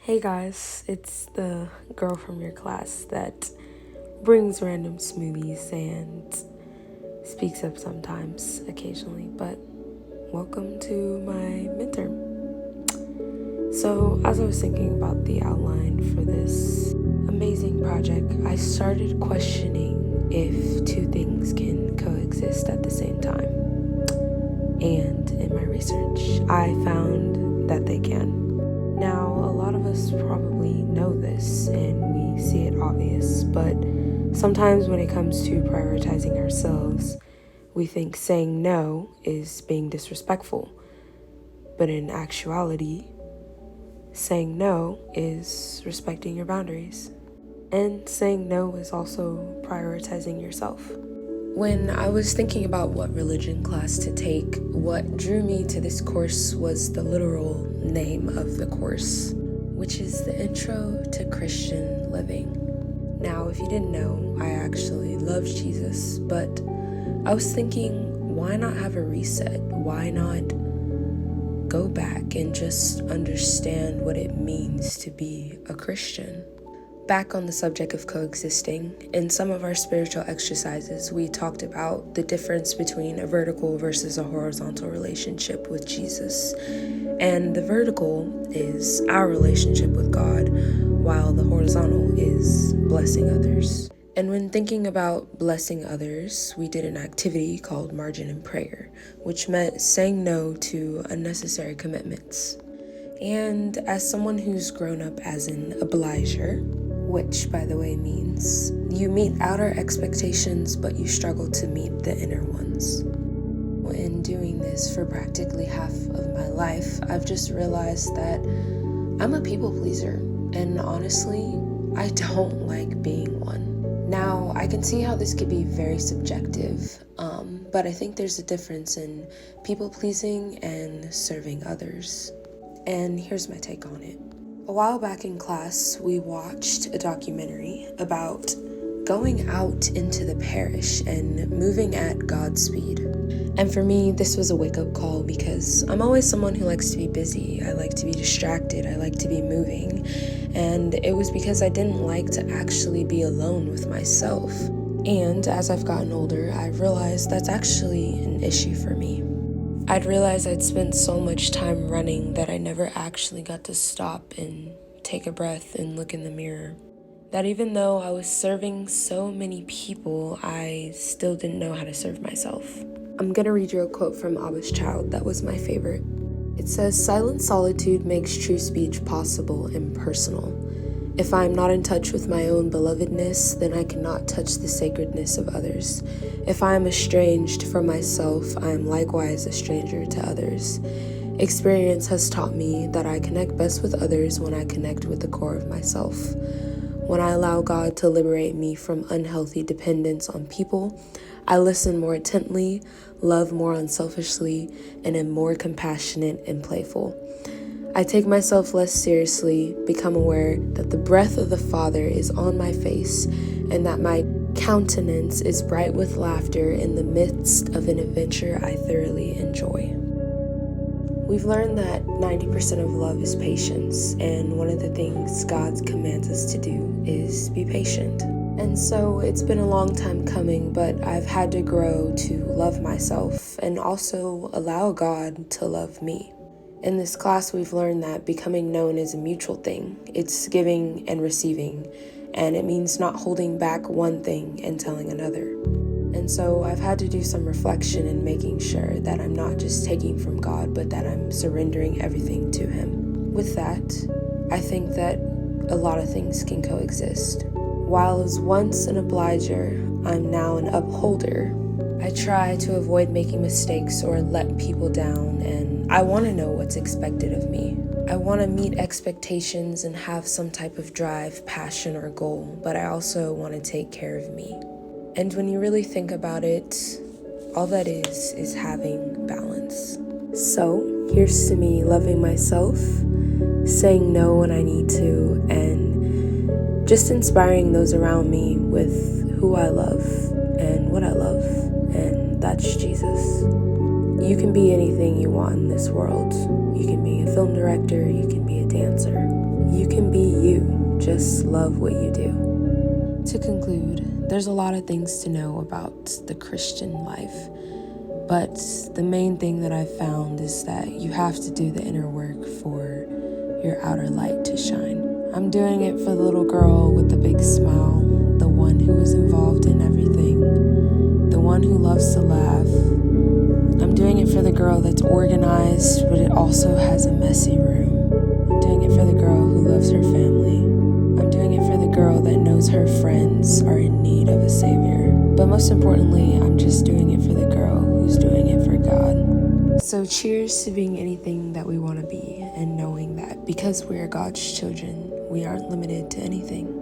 Hey guys, it's the girl from your class that brings random smoothies and speaks up sometimes, occasionally, but welcome to my midterm. So, as I was thinking about the outline for this amazing project, I started questioning if two things can coexist at the same time. And in my research, I found that they can. Now, a lot of us probably know this and we see it obvious, but sometimes when it comes to prioritizing ourselves, we think saying no is being disrespectful. But in actuality, saying no is respecting your boundaries. And saying no is also prioritizing yourself. When I was thinking about what religion class to take, what drew me to this course was the literal name of the course, which is the Intro to Christian Living. Now, if you didn't know, I actually love Jesus, but I was thinking, why not have a reset? Why not go back and just understand what it means to be a Christian? Back on the subject of coexisting, in some of our spiritual exercises, we talked about the difference between a vertical versus a horizontal relationship with Jesus. And the vertical is our relationship with God, while the horizontal is blessing others. And when thinking about blessing others, we did an activity called Margin in Prayer, which meant saying no to unnecessary commitments. And as someone who's grown up as an obliger, which, by the way, means you meet outer expectations, but you struggle to meet the inner ones. In doing this for practically half of my life, I've just realized that I'm a people pleaser, and honestly, I don't like being one. Now, I can see how this could be very subjective, but I think there's a difference in people pleasing and serving others. And here's my take on it. A while back in class, we watched a documentary about going out into the parish and moving at God's speed. And for me, this was a wake-up call because I'm always someone who likes to be busy. I like to be distracted. I like to be moving. And it was because I didn't like to actually be alone with myself. And as I've gotten older, I've realized that's actually an issue for me. I'd realized I'd spent so much time running that I never actually got to stop and take a breath and look in the mirror. That even though I was serving so many people, I still didn't know how to serve myself. I'm gonna read you a quote from Abbas Child that was my favorite. It says, "Silent solitude makes true speech possible and personal. If I am not in touch with my own belovedness, then I cannot touch the sacredness of others. If I am estranged from myself, I am likewise a stranger to others. Experience has taught me that I connect best with others when I connect with the core of myself. When I allow God to liberate me from unhealthy dependence on people, I listen more intently, love more unselfishly, and am more compassionate and playful. I take myself less seriously, become aware that the breath of the Father is on my face, and that my countenance is bright with laughter in the midst of an adventure I thoroughly enjoy." We've learned that 90% of love is patience, and one of the things God commands us to do is be patient. And so it's been a long time coming, but I've had to grow to love myself and also allow God to love me. In this class, we've learned that becoming known is a mutual thing. It's giving and receiving, and it means not holding back one thing and telling another. And so I've had to do some reflection in making sure that I'm not just taking from God, but that I'm surrendering everything to Him. With that, I think that a lot of things can coexist. While I was once an obliger, I'm now an upholder. I try to avoid making mistakes or let people down, and I want to know what's expected of me. I want to meet expectations and have some type of drive, passion, or goal, but I also want to take care of me. And when you really think about it, all that is having balance. So here's to me loving myself, saying no when I need to, and just inspiring those around me with who I love and what I love, and that's Jesus. You can be anything you want in this world. You can be a film director, you can be a dancer. You can just love what you do. To conclude, there's a lot of things to know about the Christian life, but the main thing that I've found is that you have to do the inner work for your outer light to shine. I'm doing it for the little girl with the big smile, the one who is involved in everything, the one who loves to laugh. I'm doing it for the girl that's organized, but it also has a messy room. I'm doing it for the girl who loves her family. I'm doing it for the girl that knows her friends are in need of a savior. But most importantly, I'm just doing it for the girl who's doing it for God. So cheers to being anything that we want to be, and knowing that because we are God's children, we aren't limited to anything.